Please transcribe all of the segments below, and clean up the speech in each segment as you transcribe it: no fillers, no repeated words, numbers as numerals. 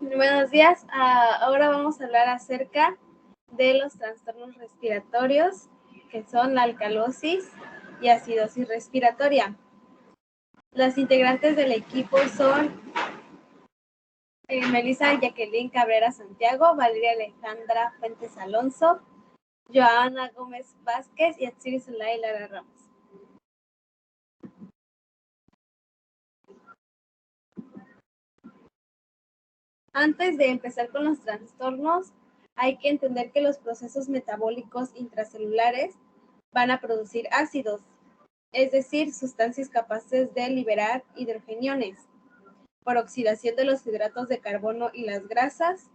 Buenos días. Ahora vamos a hablar acerca de los trastornos respiratorios, que son la alcalosis y acidosis respiratoria. Las integrantes del equipo son Melissa Jacqueline Cabrera Santiago, Valeria Alejandra Fuentes Alonso, Joana Gómez Vázquez y Atsiri Zulay Lara Ramos. Antes de empezar con los trastornos, hay que entender que los procesos metabólicos intracelulares van a producir ácidos, es decir, sustancias capaces de liberar hidrogeniones por oxidación de los hidratos de carbono y las grasas,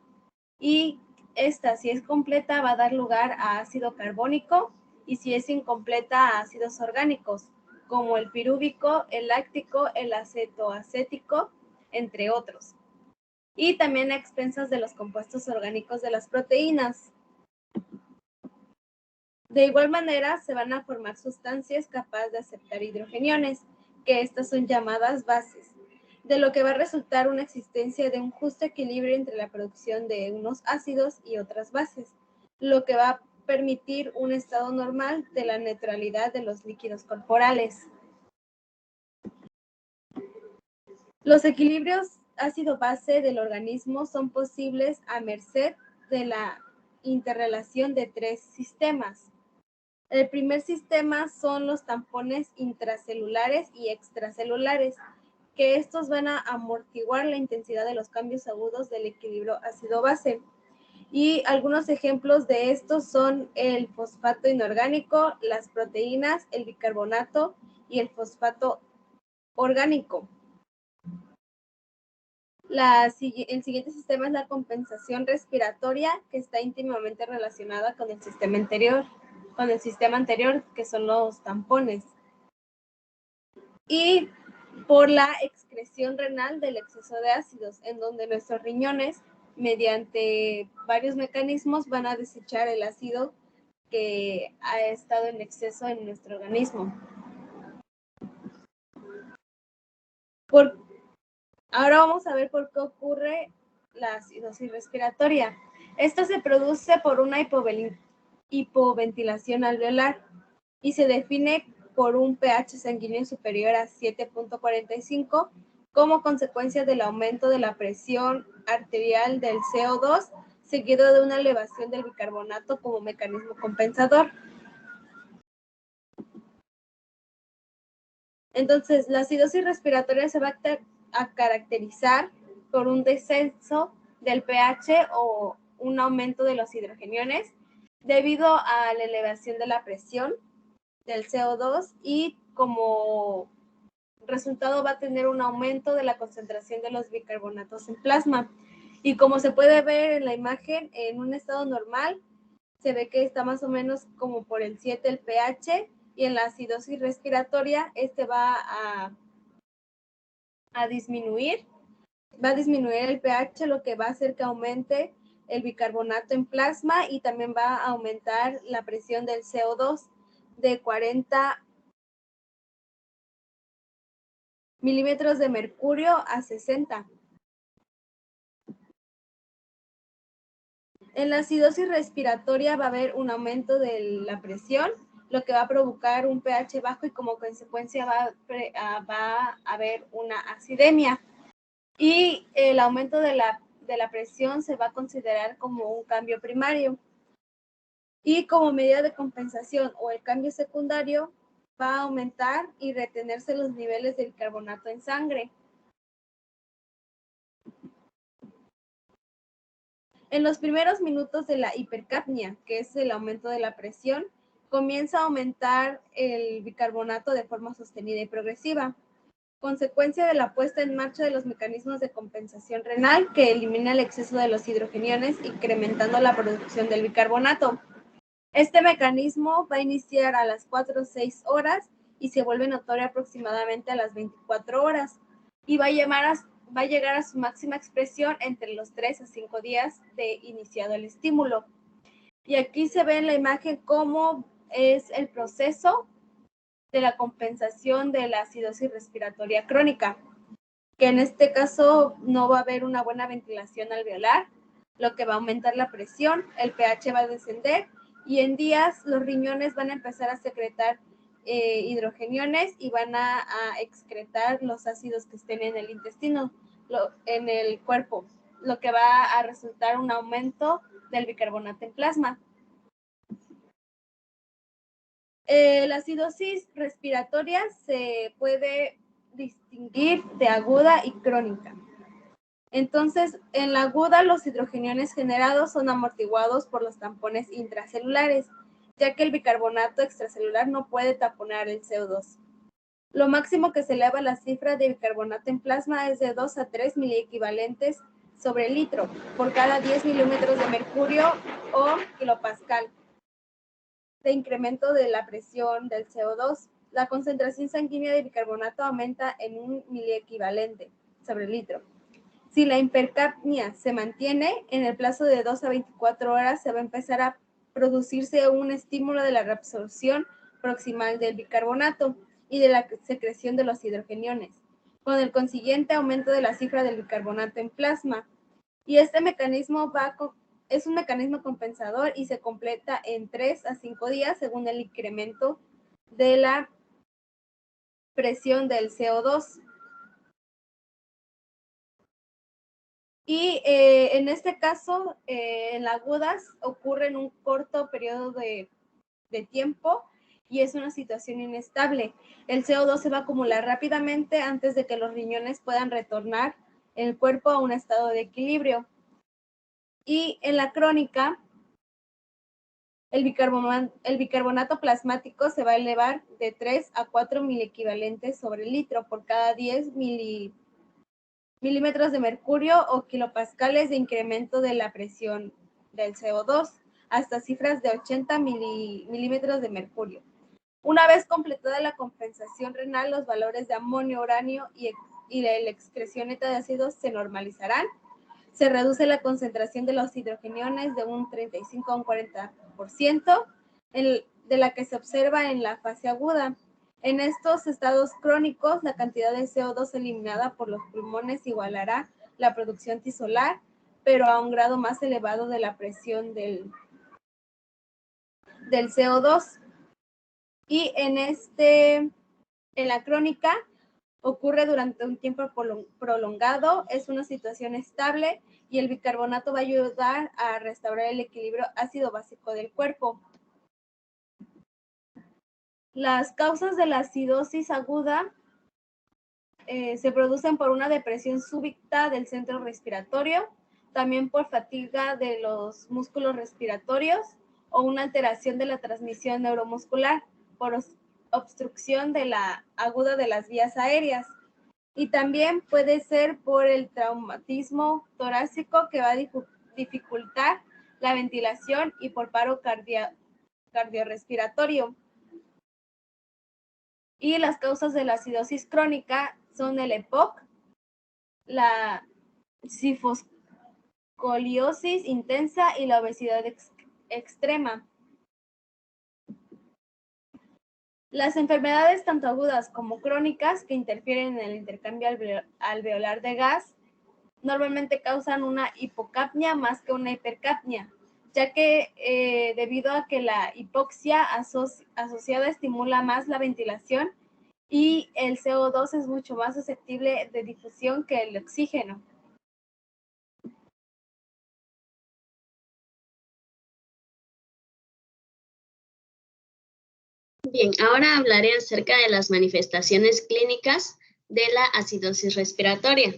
y esta, si es completa, va a dar lugar a ácido carbónico, y si es incompleta, a ácidos orgánicos, como el pirúvico, el láctico, el acetoacético, entre otros. Y también a expensas de los compuestos orgánicos de las proteínas. De igual manera, se van a formar sustancias capaces de aceptar hidrogeniones, que estas son llamadas bases, de lo que va a resultar una existencia de un justo equilibrio entre la producción de unos ácidos y otras bases, lo que va a permitir un estado normal de la neutralidad de los líquidos corporales. Los equilibrios ácido-base del organismo son posibles a merced de la interrelación de tres sistemas. El primer sistema son los tampones intracelulares y extracelulares, que estos van a amortiguar la intensidad de los cambios agudos del equilibrio ácido-base. Y algunos ejemplos de estos son el fosfato inorgánico, las proteínas, el bicarbonato y el fosfato orgánico. El siguiente sistema es la compensación respiratoria, que está íntimamente relacionada con el sistema anterior, que son los tampones. Y por la excreción renal del exceso de ácidos, en donde nuestros riñones, mediante varios mecanismos, van a desechar el ácido que ha estado en exceso en nuestro organismo. Ahora vamos a ver por qué ocurre la acidosis respiratoria. Esto se produce por una hipoventilación alveolar y se define por un pH sanguíneo superior a 7.45 como consecuencia del aumento de la presión arterial del CO2, seguido de una elevación del bicarbonato como mecanismo compensador. Entonces, la acidosis respiratoria se va a caracterizar por un descenso del pH o un aumento de los hidrogeniones debido a la elevación de la presión del CO2, y como resultado va a tener un aumento de la concentración de los bicarbonatos en plasma. Y como se puede ver en la imagen, en un estado normal se ve que está más o menos como por el 7 el pH, y en la acidosis respiratoria este va a disminuir el pH, lo que va a hacer que aumente el bicarbonato en plasma, y también va a aumentar la presión del CO2 de 40 milímetros de mercurio a 60. En la acidosis respiratoria va a haber un aumento de la presión, lo que va a provocar un pH bajo, y como consecuencia va a haber una acidemia. Y el aumento de la presión se va a considerar como un cambio primario. Y como medida de compensación o el cambio secundario, va a aumentar y retenerse los niveles de bicarbonato en sangre. En los primeros minutos de la hipercapnia, que es el aumento de la presión, comienza a aumentar el bicarbonato de forma sostenida y progresiva, consecuencia de la puesta en marcha de los mecanismos de compensación renal, que elimina el exceso de los hidrogeniones, incrementando la producción del bicarbonato. Este mecanismo va a iniciar a las 4 o 6 horas y se vuelve notorio aproximadamente a las 24 horas, y va a llegar a su máxima expresión entre los 3 a 5 días de iniciado el estímulo. Y aquí se ve en la imagen cómo es el proceso de la compensación de la acidosis respiratoria crónica. que en este caso no va a haber una buena ventilación alveolar, lo que va a aumentar la presión, el pH va a descender y en días los riñones van a empezar a secretar hidrogeniones y van a excretar los ácidos que estén en el intestino, en el cuerpo, lo que va a resultar un aumento del bicarbonato en plasma. La acidosis respiratoria se puede distinguir de aguda y crónica. Entonces, en la aguda, los hidrogeniones generados son amortiguados por los tampones intracelulares, ya que el bicarbonato extracelular no puede taponar el CO2. Lo máximo que se eleva la cifra de bicarbonato en plasma es de 2 a 3 miliequivalentes sobre litro por cada 10 milímetros de mercurio o kilopascal de incremento de la presión del CO2. La concentración sanguínea de bicarbonato aumenta en 1 miliequivalente sobre litro. Si la hipercapnia se mantiene, en el plazo de 2 a 24 horas se va a empezar a producirse un estímulo de la reabsorción proximal del bicarbonato y de la secreción de los hidrogeniones, con el consiguiente aumento de la cifra del bicarbonato en plasma. Y este mecanismo es un mecanismo compensador y se completa en 3 a 5 días según el incremento de la presión del CO2. Y en este caso, en las agudas ocurre en un corto periodo de tiempo y es una situación inestable. El CO2 se va a acumular rápidamente antes de que los riñones puedan retornar el cuerpo a un estado de equilibrio. Y en la crónica, el bicarbonato plasmático se va a elevar de 3 a 4 miliequivalentes sobre litro por cada 10 milímetros de mercurio o kilopascales de incremento de la presión del CO2 hasta cifras de 80 milímetros de mercurio. Una vez completada la compensación renal, los valores de amonio, uranio y la excreción neta de ácidos se normalizarán. Se reduce la concentración de los hidrogeniones de un 35 a un 40% de la que se observa en la fase aguda. En estos estados crónicos, la cantidad de CO2 eliminada por los pulmones igualará la producción tisolar, pero a un grado más elevado de la presión del CO2. Y en la crónica ocurre durante un tiempo prolongado, es una situación estable y el bicarbonato va a ayudar a restaurar el equilibrio ácido-básico del cuerpo. Las causas de la acidosis aguda se producen por una depresión súbita del centro respiratorio, también por fatiga de los músculos respiratorios o una alteración de la transmisión neuromuscular por obstrucción de la aguda de las vías aéreas. Y también puede ser por el traumatismo torácico que va a dificultar la ventilación y por paro cardiorrespiratorio. Y las causas de la acidosis crónica son el EPOC, la sifoscoliosis intensa y la obesidad extrema. Las enfermedades tanto agudas como crónicas que interfieren en el intercambio alveolar de gas normalmente causan una hipocapnia más que una hipercapnia, ya que debido a que la hipoxia asociada estimula más la ventilación y el CO2 es mucho más susceptible de difusión que el oxígeno. Bien, ahora hablaré acerca de las manifestaciones clínicas de la acidosis respiratoria.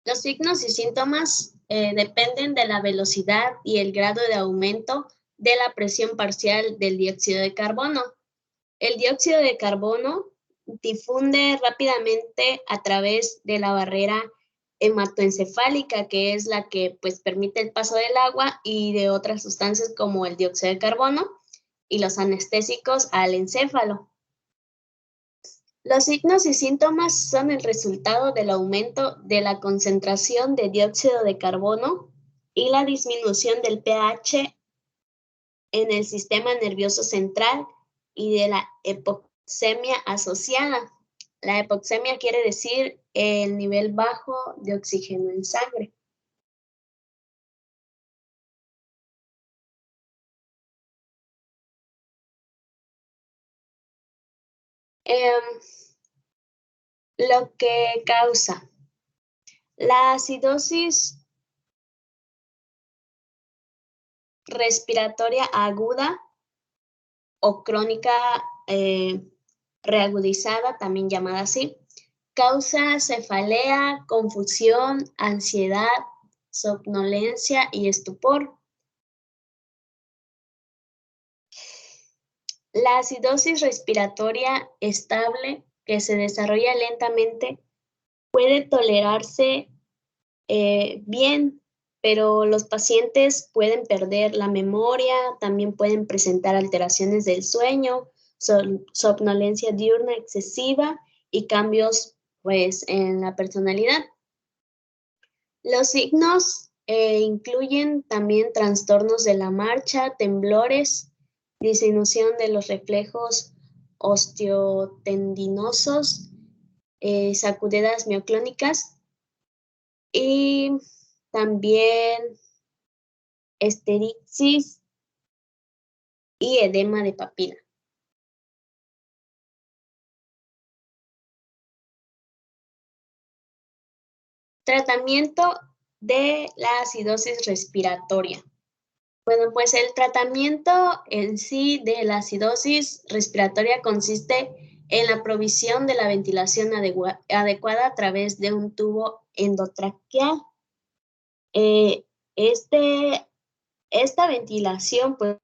Los signos y síntomas dependen de la velocidad y el grado de aumento de la presión parcial del dióxido de carbono. El dióxido de carbono difunde rápidamente a través de la barrera hematoencefálica, que es la que permite el paso del agua y de otras sustancias como el dióxido de carbono y los anestésicos al encéfalo. Los signos y síntomas son el resultado del aumento de la concentración de dióxido de carbono y la disminución del pH en el sistema nervioso central y de la hipoxemia asociada. La hipoxemia quiere decir el nivel bajo de oxígeno en sangre. Lo que causa la acidosis respiratoria aguda o crónica reagudizada, también llamada así, causa cefalea, confusión, ansiedad, somnolencia y estupor. La acidosis respiratoria estable, que se desarrolla lentamente, puede tolerarse bien, pero los pacientes pueden perder la memoria, también pueden presentar alteraciones del sueño, somnolencia diurna excesiva y cambios pues, en la personalidad. Los signos incluyen también trastornos de la marcha, temblores, disminución de los reflejos osteotendinosos, sacudidas mioclónicas y también esterixis y edema de papila. Tratamiento de la acidosis respiratoria. Bueno, pues el tratamiento en sí de la acidosis respiratoria consiste en la provisión de la ventilación adecuada a través de un tubo endotraqueal. Esta ventilación pues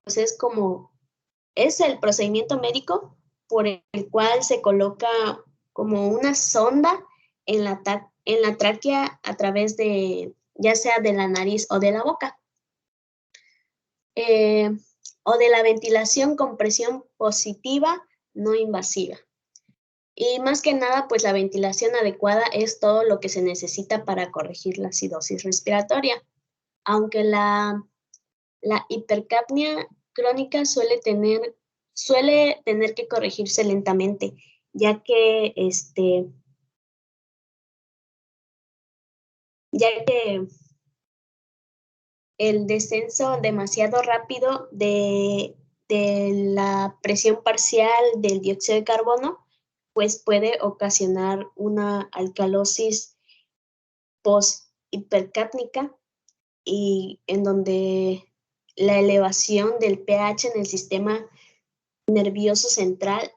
es el procedimiento médico por el cual se coloca como una sonda en la tráquea a través de, ya sea de la nariz o de la boca. O de la ventilación con presión positiva no invasiva. Y más que nada, pues la ventilación adecuada es todo lo que se necesita para corregir la acidosis respiratoria. Aunque la hipercapnia crónica suele tener que corregirse lentamente, ya que el descenso demasiado rápido de la presión parcial del dióxido de carbono, pues puede ocasionar una alcalosis post-hipercápnica y en donde la elevación del pH en el sistema nervioso central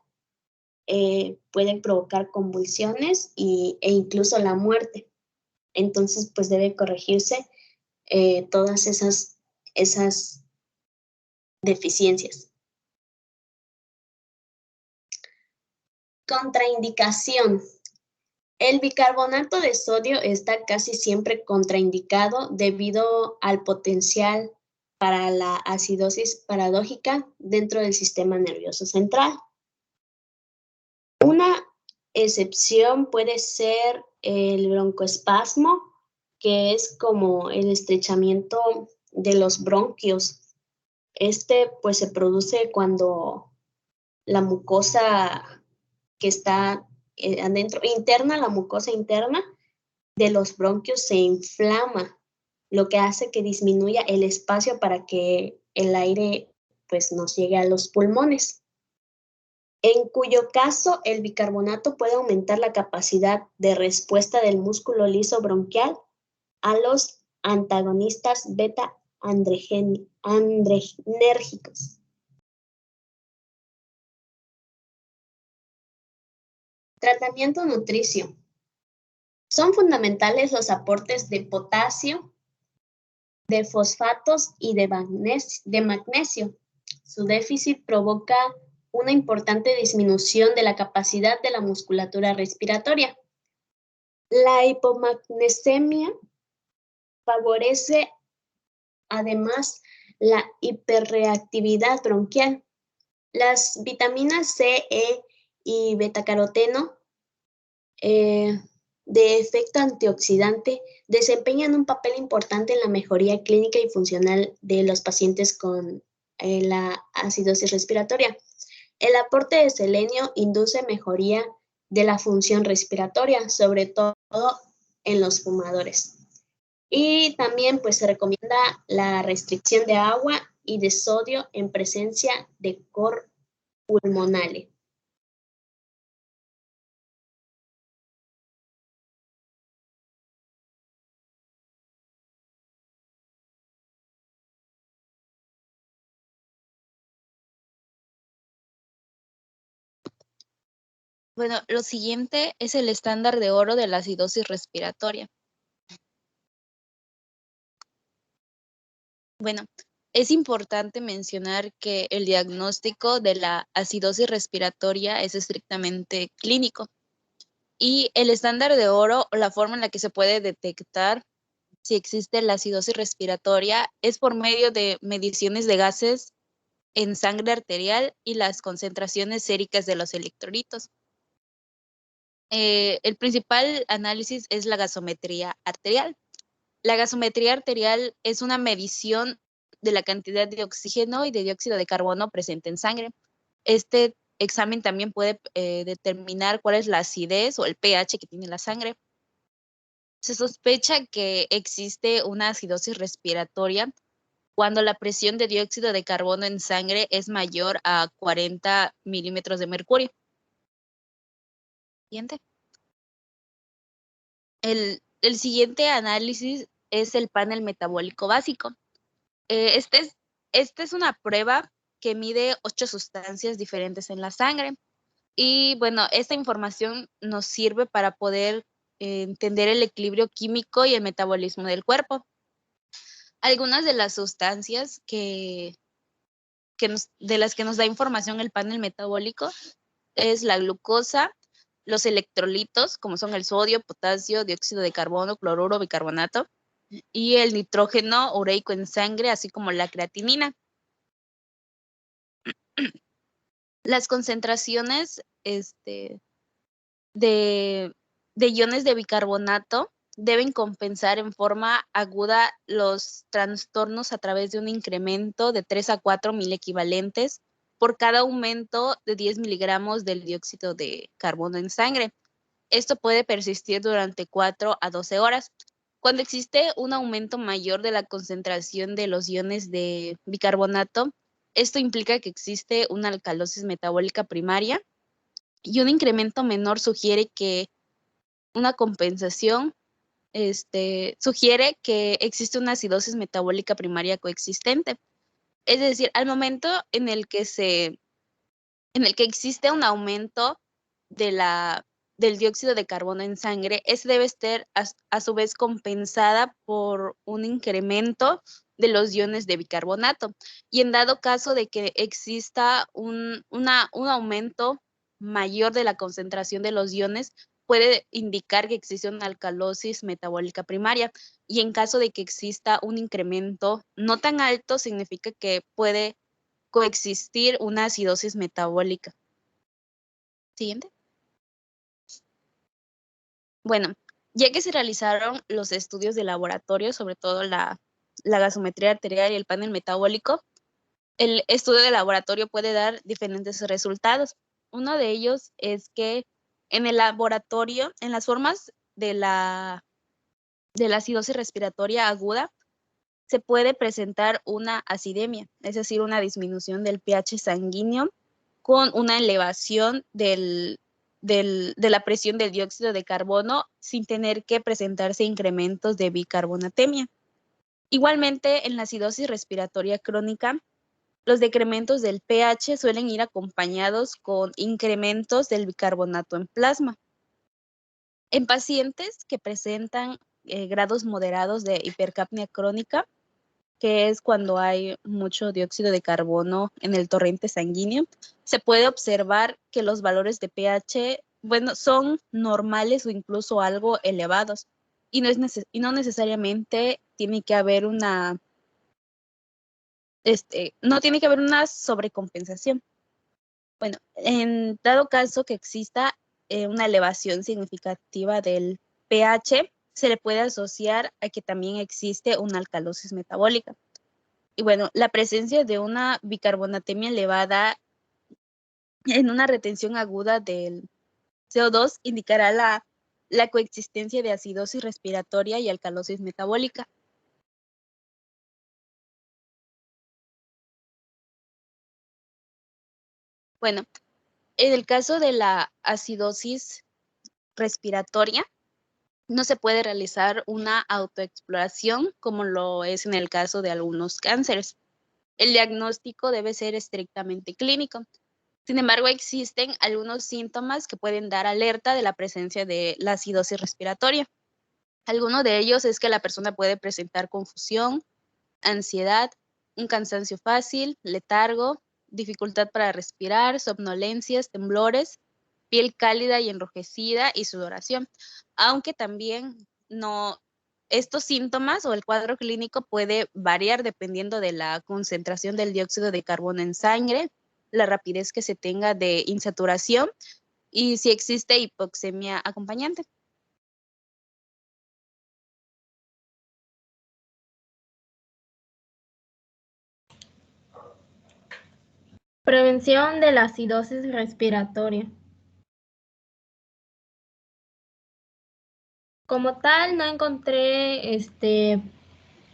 puede provocar convulsiones e incluso la muerte. Entonces, pues debe corregirse todas esas deficiencias. Contraindicación. El bicarbonato de sodio está casi siempre contraindicado debido al potencial para la acidosis paradójica dentro del sistema nervioso central. Una excepción puede ser el broncoespasmo, que es como el estrechamiento de los bronquios. Pues se produce cuando la mucosa que está adentro, la mucosa interna de los bronquios se inflama, lo que hace que disminuya el espacio para que el aire pues nos llegue a los pulmones. En cuyo caso el bicarbonato puede aumentar la capacidad de respuesta del músculo liso bronquial a los antagonistas beta-adrenérgicos. Tratamiento nutricio. Son fundamentales los aportes de potasio, de fosfatos y de magnesio. Su déficit provoca una importante disminución de la capacidad de la musculatura respiratoria. La hipomagnesemia favorece además la hiperreactividad bronquial. Las vitaminas C, E y betacaroteno de efecto antioxidante desempeñan un papel importante en la mejoría clínica y funcional de los pacientes con la acidosis respiratoria. El aporte de selenio induce mejoría de la función respiratoria, sobre todo en los fumadores. Y también pues se recomienda la restricción de agua y de sodio en presencia de cor pulmonale. Bueno, lo siguiente es el estándar de oro de la acidosis respiratoria. Bueno, es importante mencionar que el diagnóstico de la acidosis respiratoria es estrictamente clínico y el estándar de oro, la forma en la que se puede detectar si existe la acidosis respiratoria es por medio de mediciones de gases en sangre arterial y las concentraciones séricas de los electrolitos. El principal análisis es la gasometría arterial. La gasometría arterial es una medición de la cantidad de oxígeno y de dióxido de carbono presente en sangre. Este examen también puede determinar cuál es la acidez o el pH que tiene la sangre. Se sospecha que existe una acidosis respiratoria cuando la presión de dióxido de carbono en sangre es mayor a 40 milímetros de mercurio. Siguiente. El siguiente análisis es el panel metabólico básico. Esta es una prueba que mide 8 sustancias diferentes en la sangre. Y bueno, esta información nos sirve para poder entender el equilibrio químico y el metabolismo del cuerpo. Algunas de las sustancias de las que nos da información el panel metabólico es la glucosa, los electrolitos, como son el sodio, potasio, dióxido de carbono, cloruro, bicarbonato, y el nitrógeno ureico en sangre, así como la creatinina. Las concentraciones de iones de bicarbonato deben compensar en forma aguda los trastornos a través de un incremento de 3 a 4 mil equivalentes por cada aumento de 10 miligramos del dióxido de carbono en sangre. Esto puede persistir durante 4 a 12 horas. Cuando existe un aumento mayor de la concentración de los iones de bicarbonato, esto implica que existe una alcalosis metabólica primaria y un incremento menor sugiere que una compensación sugiere que existe una acidosis metabólica primaria coexistente. Es decir, al momento en el que existe un aumento del dióxido de carbono en sangre, ese debe estar a su vez compensada por un incremento de los iones de bicarbonato. Y en dado caso de que exista un aumento mayor de la concentración de los iones, puede indicar que existe una alcalosis metabólica primaria. Y en caso de que exista un incremento no tan alto, significa que puede coexistir una acidosis metabólica. Siguiente. Bueno, ya que se realizaron los estudios de laboratorio, sobre todo la gasometría arterial y el panel metabólico, el estudio de laboratorio puede dar diferentes resultados. Uno de ellos es que en el laboratorio, en las formas de la acidosis respiratoria aguda, se puede presentar una acidemia, es decir, una disminución del pH sanguíneo con una elevación de la presión del dióxido de carbono sin tener que presentarse incrementos de bicarbonatemia. Igualmente, en la acidosis respiratoria crónica, los decrementos del pH suelen ir acompañados con incrementos del bicarbonato en plasma. En pacientes que presentan grados moderados de hipercapnia crónica, que es cuando hay mucho dióxido de carbono en el torrente sanguíneo, se puede observar que los valores de pH, bueno, son normales o incluso algo elevados. Y no necesariamente tiene que haber una sobrecompensación. Bueno, en dado caso que exista una elevación significativa del pH, se le puede asociar a que también existe una alcalosis metabólica. Y bueno, la presencia de una bicarbonatemia elevada en una retención aguda del CO2 indicará la coexistencia de acidosis respiratoria y alcalosis metabólica. Bueno, en el caso de la acidosis respiratoria, no se puede realizar una autoexploración como lo es en el caso de algunos cánceres. El diagnóstico debe ser estrictamente clínico. Sin embargo, existen algunos síntomas que pueden dar alerta de la presencia de la acidosis respiratoria. Alguno de ellos es que la persona puede presentar confusión, ansiedad, un cansancio fácil, letargo, dificultad para respirar, somnolencias, temblores, piel cálida y enrojecida y sudoración. Aunque también estos síntomas o el cuadro clínico puede variar dependiendo de la concentración del dióxido de carbono en sangre, la rapidez que se tenga de insaturación y si existe hipoxemia acompañante. Prevención de la acidosis respiratoria. Como tal, no encontré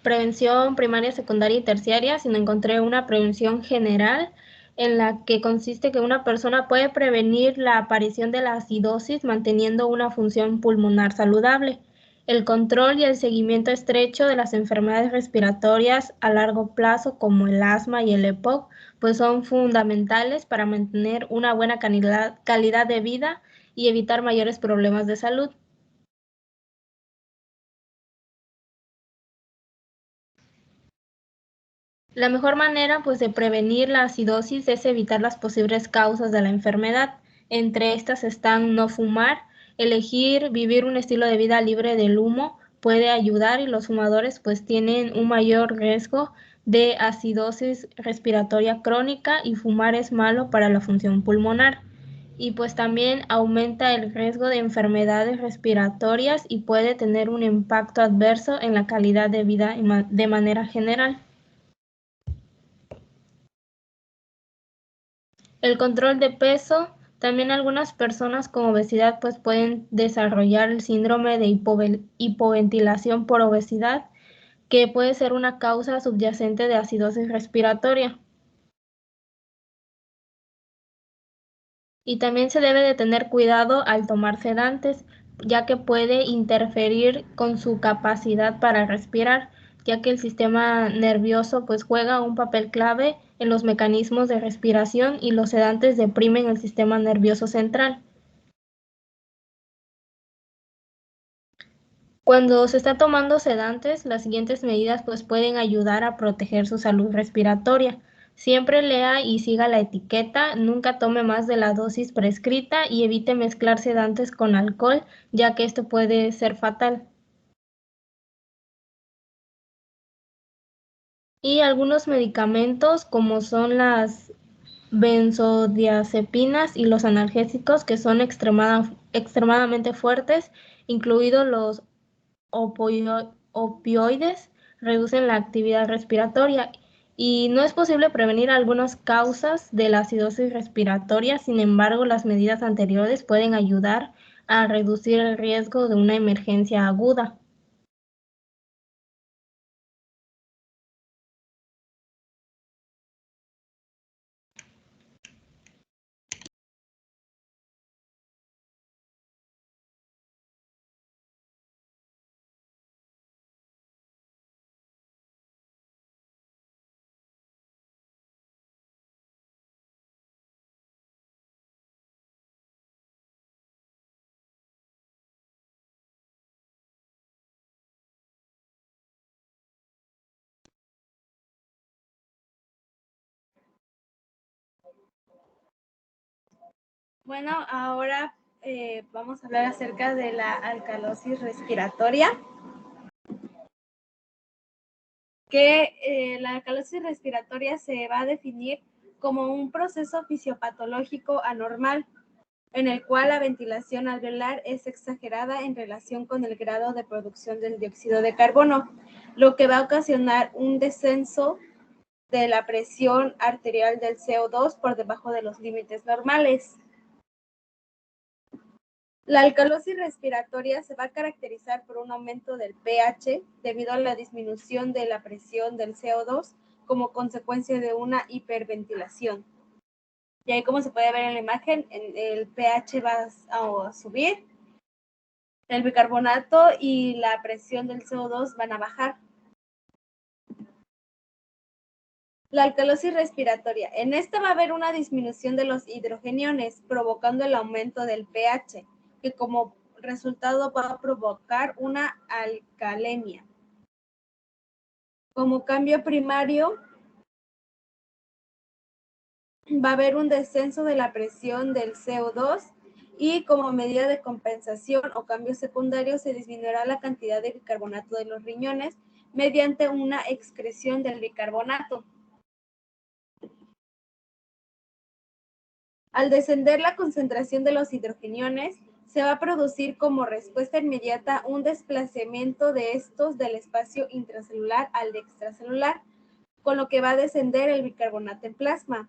prevención primaria, secundaria y terciaria, sino encontré una prevención general en la que consiste que una persona puede prevenir la aparición de la acidosis manteniendo una función pulmonar saludable. El control y el seguimiento estrecho de las enfermedades respiratorias a largo plazo, como el asma y el EPOC, pues son fundamentales para mantener una buena calidad de vida y evitar mayores problemas de salud. La mejor manera, pues, de prevenir la acidosis es evitar las posibles causas de la enfermedad. Entre estas están no fumar, elegir vivir un estilo de vida libre del humo puede ayudar y los fumadores pues tienen un mayor riesgo de acidosis respiratoria crónica y fumar es malo para la función pulmonar. Y pues también aumenta el riesgo de enfermedades respiratorias y puede tener un impacto adverso en la calidad de vida de manera general. El control de peso, también algunas personas con obesidad pues pueden desarrollar el síndrome de hipoventilación por obesidad, que puede ser una causa subyacente de acidosis respiratoria. Y también se debe de tener cuidado al tomar sedantes, ya que puede interferir con su capacidad para respirar, ya que el sistema nervioso pues juega un papel clave en los mecanismos de respiración y los sedantes deprimen el sistema nervioso central. Cuando se está tomando sedantes, las siguientes medidas pues pueden ayudar a proteger su salud respiratoria. Siempre lea y siga la etiqueta, nunca tome más de la dosis prescrita y evite mezclar sedantes con alcohol, ya que esto puede ser fatal. Y algunos medicamentos como son las benzodiazepinas y los analgésicos que son extremadamente fuertes, incluidos los opioides, reducen la actividad respiratoria y no es posible prevenir algunas causas de la acidosis respiratoria. Sin embargo, las medidas anteriores pueden ayudar a reducir el riesgo de una emergencia aguda. Bueno, ahora vamos a hablar acerca de la alcalosis respiratoria. La alcalosis respiratoria se va a definir como un proceso fisiopatológico anormal en el cual la ventilación alveolar es exagerada en relación con el grado de producción del dióxido de carbono, lo que va a ocasionar un descenso de la presión arterial del CO2 por debajo de los límites normales. La alcalosis respiratoria se va a caracterizar por un aumento del pH debido a la disminución de la presión del CO2 como consecuencia de una hiperventilación. Y ahí, como se puede ver en la imagen, el pH va a subir, el bicarbonato y la presión del CO2 van a bajar. La alcalosis respiratoria. En esta va a haber una disminución de los hidrogeniones, provocando el aumento del pH, que como resultado va a provocar una alcalemia. Como cambio primario, va a haber un descenso de la presión del CO2 y como medida de compensación o cambio secundario se disminuirá la cantidad de bicarbonato de los riñones mediante una excreción del bicarbonato. Al descender la concentración de los hidrogeniones, se va a producir como respuesta inmediata un desplazamiento de estos del espacio intracelular al extracelular, con lo que va a descender el bicarbonato en plasma.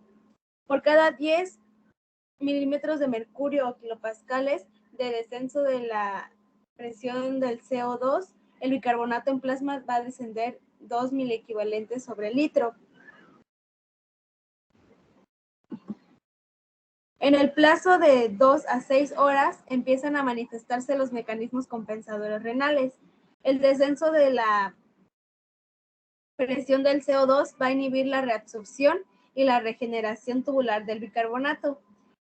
Por cada 10 milímetros de mercurio o kilopascales de descenso de la presión del CO2, el bicarbonato en plasma va a descender 2 miliequivalentes sobre el litro. En el plazo de 2 a 6 horas empiezan a manifestarse los mecanismos compensadores renales. El descenso de la presión del CO2 va a inhibir la reabsorción y la regeneración tubular del bicarbonato.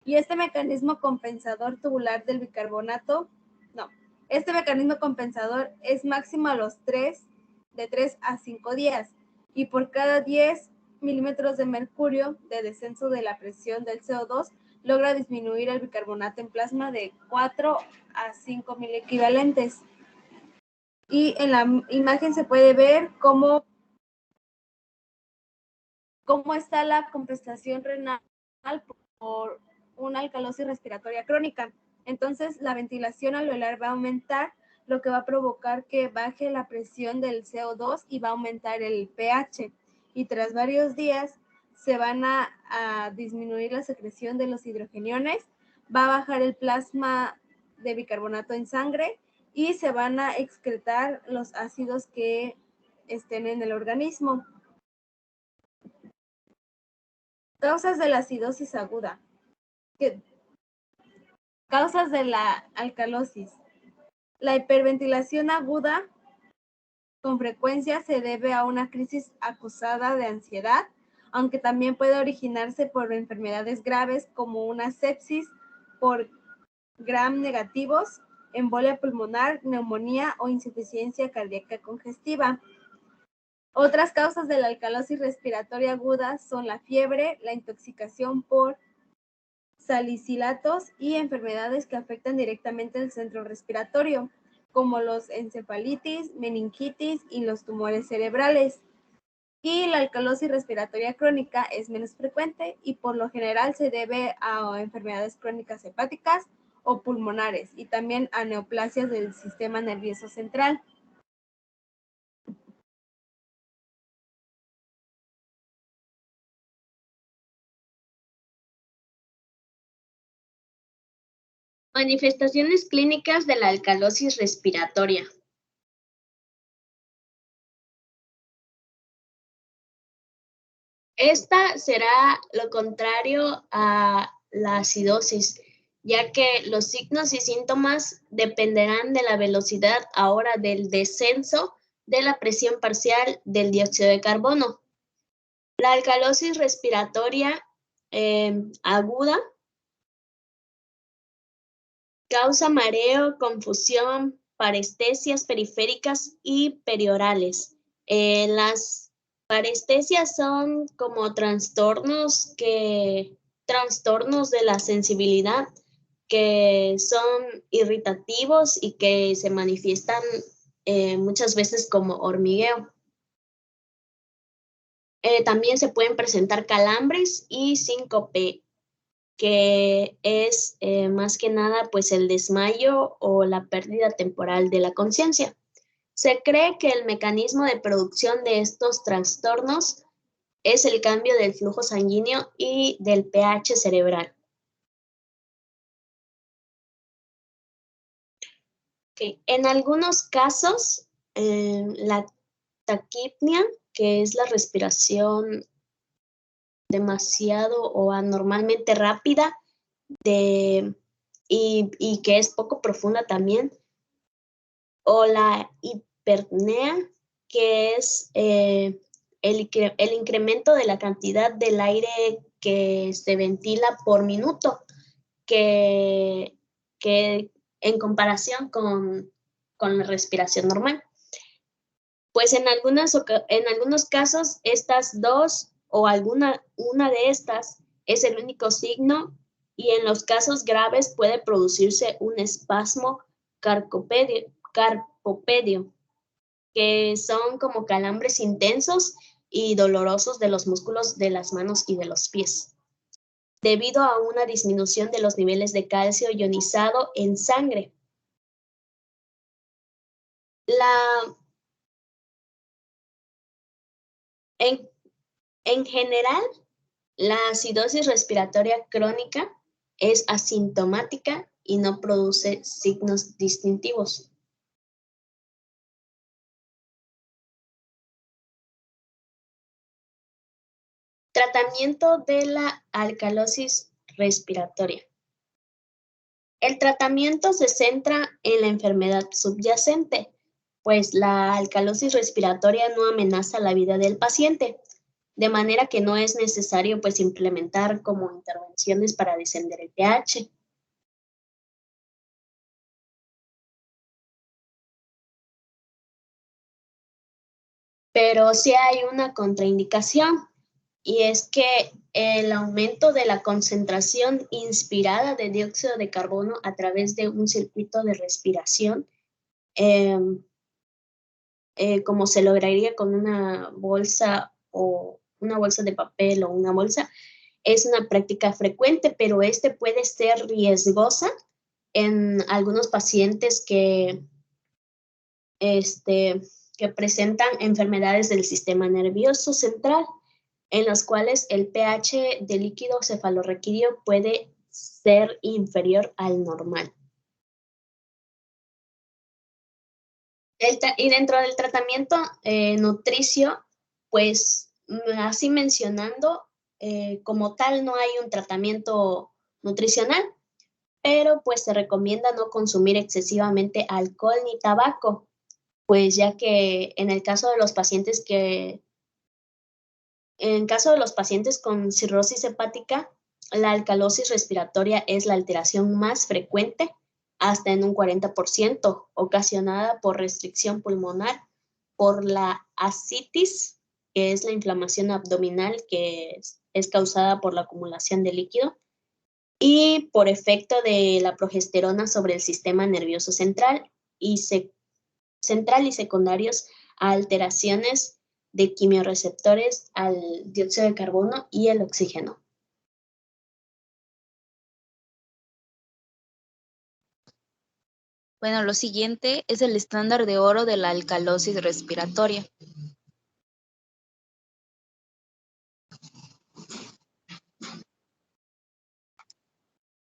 Y este mecanismo compensador tubular del bicarbonato, este mecanismo compensador es máximo a los de 3 a 5 días. Y por cada 10 milímetros de mercurio de descenso de la presión del CO2, logra disminuir el bicarbonato en plasma de 4 a 5 mil equivalentes. Y en la imagen se puede ver cómo está la compensación renal por una alcalosis respiratoria crónica. Entonces, la ventilación alveolar va a aumentar, lo que va a provocar que baje la presión del CO2 y va a aumentar el pH. Y tras varios días se van a disminuir la secreción de los hidrogeniones, va a bajar el plasma de bicarbonato en sangre y se van a excretar los ácidos que estén en el organismo. Causas de la acidosis aguda. Causas de la alcalosis. La hiperventilación aguda con frecuencia se debe a una crisis acusada de ansiedad, aunque también puede originarse por enfermedades graves como una sepsis por gram negativos, embolia pulmonar, neumonía o insuficiencia cardíaca congestiva. Otras causas de la alcalosis respiratoria aguda son la fiebre, la intoxicación por salicilatos y enfermedades que afectan directamente el centro respiratorio, como los encefalitis, meningitis y los tumores cerebrales. Y la alcalosis respiratoria crónica es menos frecuente y por lo general se debe a enfermedades crónicas hepáticas o pulmonares y también a neoplasias del sistema nervioso central. Manifestaciones clínicas de la alcalosis respiratoria. Esta será lo contrario a la acidosis, ya que los signos y síntomas dependerán de la velocidad ahora del descenso de la presión parcial del dióxido de carbono. La alcalosis respiratoria aguda causa mareo, confusión, parestesias periféricas y periorales. Las parestesias son como trastornos de la sensibilidad que son irritativos y que se manifiestan muchas veces como hormigueo. También se pueden presentar calambres y síncope, que es más que nada pues el desmayo o la pérdida temporal de la conciencia. Se cree que el mecanismo de producción de estos trastornos es el cambio del flujo sanguíneo y del pH cerebral. Ok, en algunos casos, la taquipnia, que es la respiración demasiado o anormalmente rápida y que es poco profunda también, o la hiperpnea, que es el incremento de la cantidad del aire que se ventila por minuto, que, que en comparación con la respiración normal. Pues en algunos casos, estas dos o una de estas es el único signo y en los casos graves puede producirse un espasmo carpopedio, que son como calambres intensos y dolorosos de los músculos de las manos y de los pies, debido a una disminución de los niveles de calcio ionizado en sangre. La, en, en general, la acidosis respiratoria crónica es asintomática y no produce signos distintivos. Tratamiento de la alcalosis respiratoria. El tratamiento se centra en la enfermedad subyacente, pues la alcalosis respiratoria no amenaza la vida del paciente, de manera que no es necesario pues implementar como intervenciones para descender el pH. Pero sí hay una contraindicación y es que el aumento de la concentración inspirada de dióxido de carbono a través de un circuito de respiración, como se lograría con una bolsa o una bolsa de papel o una bolsa, es una práctica frecuente, pero puede ser riesgosa en algunos pacientes que presentan enfermedades del sistema nervioso central, en las cuales el pH del líquido cefalorraquídeo puede ser inferior al normal. Y dentro del tratamiento nutricio, pues así mencionando, como tal no hay un tratamiento nutricional, pero pues se recomienda no consumir excesivamente alcohol ni tabaco, pues ya que en caso de los pacientes con cirrosis hepática, la alcalosis respiratoria es la alteración más frecuente, hasta en un 40%, ocasionada por restricción pulmonar, por la ascitis, que es la inflamación abdominal que es causada por la acumulación de líquido, y por efecto de la progesterona sobre el sistema nervioso central y secundarios a alteraciones de quimiorreceptores al dióxido de carbono y el oxígeno. Bueno, lo siguiente es el estándar de oro de la alcalosis respiratoria.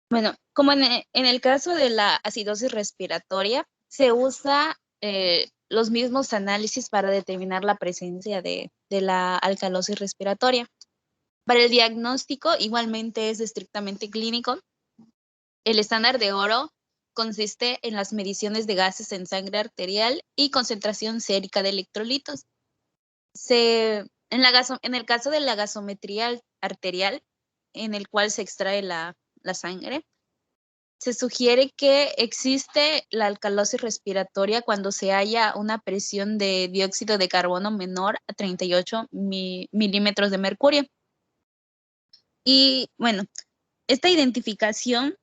Bueno, como en el caso de la acidosis respiratoria, se usa los mismos análisis para determinar la presencia de la alcalosis respiratoria. Para el diagnóstico, igualmente es estrictamente clínico. El estándar de oro consiste en las mediciones de gases en sangre arterial y concentración sérica de electrolitos. En el caso de la gasometría arterial, en el cual se extrae la sangre, se sugiere que existe la alcalosis respiratoria cuando se halla una presión de dióxido de carbono menor a 38 milímetros de mercurio. Y bueno, esta identificación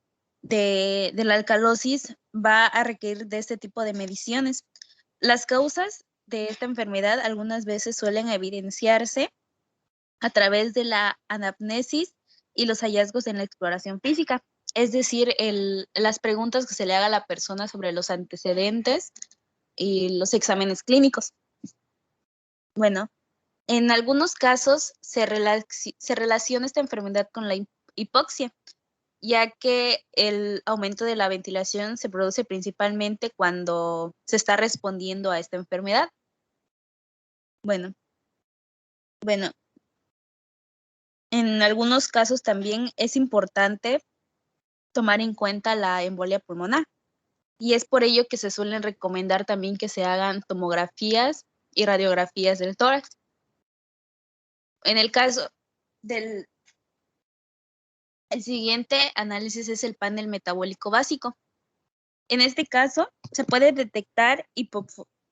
de la alcalosis va a requerir de este tipo de mediciones. Las causas de esta enfermedad algunas veces suelen evidenciarse a través de la anamnesis y los hallazgos en la exploración física, es decir, las preguntas que se le haga a la persona sobre los antecedentes y los exámenes clínicos. Bueno, en algunos casos se relaciona esta enfermedad con la hipoxia, ya que el aumento de la ventilación se produce principalmente cuando se está respondiendo a esta enfermedad. Bueno, en algunos casos también es importante tomar en cuenta la embolia pulmonar, y es por ello que se suelen recomendar también que se hagan tomografías y radiografías del tórax. En el caso del el siguiente análisis es el panel metabólico básico. En este caso, se puede detectar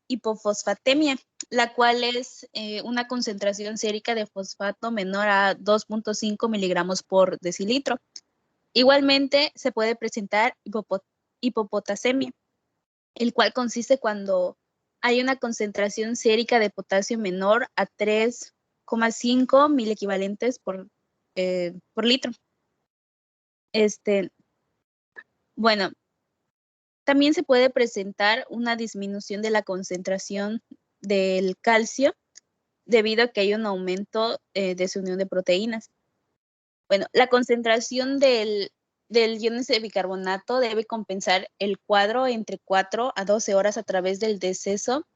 hipofosfatemia, la cual es una concentración sérica de fosfato menor a 2.5 miligramos por decilitro. Igualmente, se puede presentar hipopotasemia, el cual consiste cuando hay una concentración sérica de potasio menor a 3,5 miliequivalentes por litro. Bueno, también se puede presentar una disminución de la concentración del calcio debido a que hay un aumento de su unión de proteínas. Bueno, la concentración del iones de bicarbonato debe compensar el cuadro entre 4 a 12 horas a través del deceso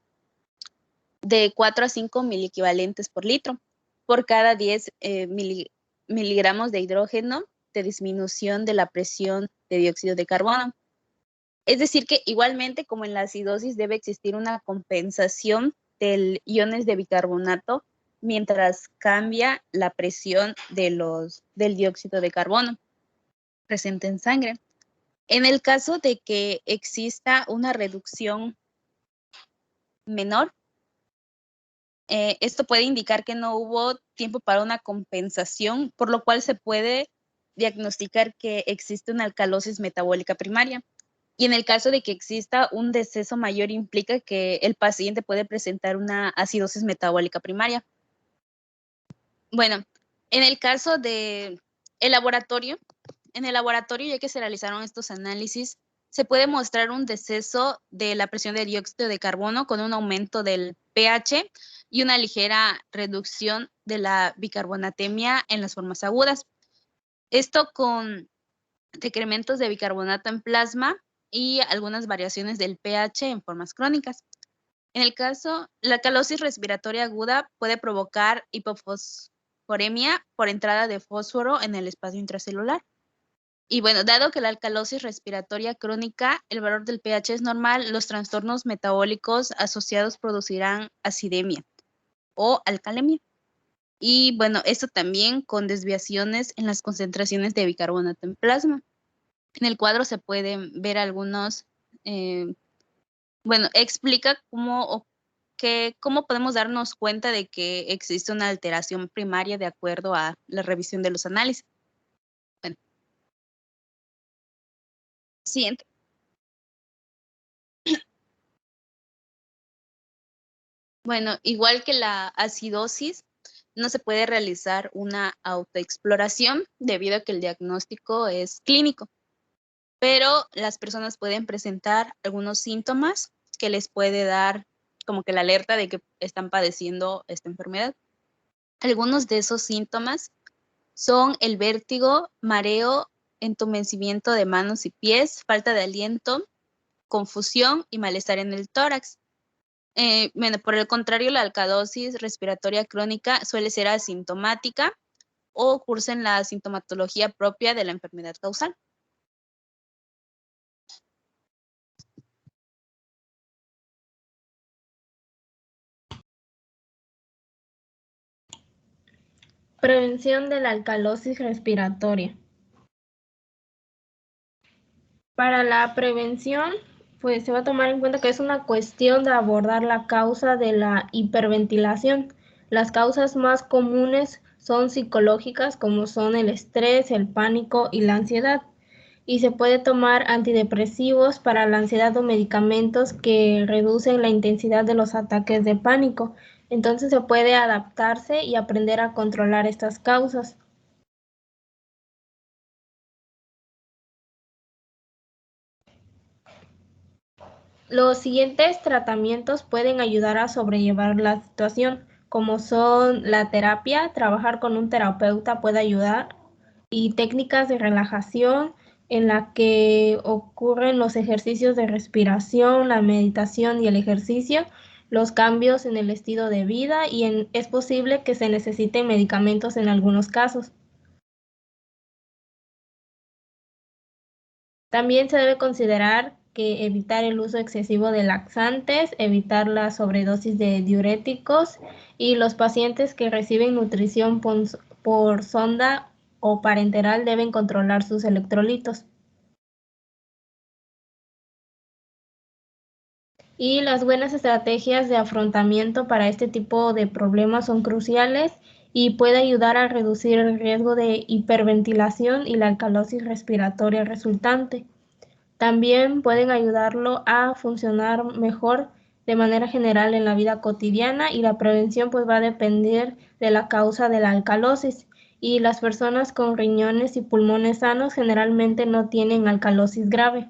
de 4 a 5 miliequivalentes por litro por cada 10 miligramos de hidrógeno de disminución de la presión de dióxido de carbono. Es decir, que igualmente como en la acidosis debe existir una compensación del iones de bicarbonato mientras cambia la presión del dióxido de carbono presente en sangre. En el caso de que exista una reducción menor, esto puede indicar que no hubo tiempo para una compensación, por lo cual se puede diagnosticar que existe una alcalosis metabólica primaria. Y en el caso de que exista un deceso mayor, implica que el paciente puede presentar una acidosis metabólica primaria. Bueno, en el caso del laboratorio, ya que se realizaron estos análisis, se puede mostrar un deceso de la presión de dióxido de carbono con un aumento del pH y una ligera reducción de la bicarbonatemia en las formas agudas. Esto con decrementos de bicarbonato en plasma y algunas variaciones del pH en formas crónicas. En el caso, la alcalosis respiratoria aguda puede provocar hipofosforemia por entrada de fósforo en el espacio intracelular. Y bueno, dado que la alcalosis respiratoria crónica, el valor del pH es normal, los trastornos metabólicos asociados producirán acidemia o alcalemia. Y bueno, esto también con desviaciones en las concentraciones de bicarbonato en plasma. En el cuadro se pueden ver algunos, explica cómo podemos darnos cuenta de que existe una alteración primaria de acuerdo a la revisión de los análisis. Bueno. Siguiente. Bueno, igual que la acidosis, no se puede realizar una autoexploración debido a que el diagnóstico es clínico, pero las personas pueden presentar algunos síntomas que les puede dar como que la alerta de que están padeciendo esta enfermedad. Algunos de esos síntomas son el vértigo, mareo, entumecimiento de manos y pies, falta de aliento, confusión y malestar en el tórax. Por el contrario, la alcalosis respiratoria crónica suele ser asintomática o cursa en la sintomatología propia de la enfermedad causal. Prevención de la alcalosis respiratoria. Para la prevención, pues se va a tomar en cuenta que es una cuestión de abordar la causa de la hiperventilación. Las causas más comunes son psicológicas, como son el estrés, el pánico y la ansiedad. Y se puede tomar antidepresivos para la ansiedad o medicamentos que reducen la intensidad de los ataques de pánico. Entonces se puede adaptarse y aprender a controlar estas causas. Los siguientes tratamientos pueden ayudar a sobrellevar la situación, como son la terapia. Trabajar con un terapeuta puede ayudar y técnicas de relajación en la que ocurren los ejercicios de respiración, la meditación y el ejercicio, los cambios en el estilo de vida y es posible que se necesiten medicamentos en algunos casos. También se debe considerar que evitar el uso excesivo de laxantes, evitar la sobredosis de diuréticos y los pacientes que reciben nutrición por sonda o parenteral deben controlar sus electrolitos. Y las buenas estrategias de afrontamiento para este tipo de problemas son cruciales y puede ayudar a reducir el riesgo de hiperventilación y la alcalosis respiratoria resultante. También pueden ayudarlo a funcionar mejor de manera general en la vida cotidiana y la prevención pues va a depender de la causa de la alcalosis y las personas con riñones y pulmones sanos generalmente no tienen alcalosis grave.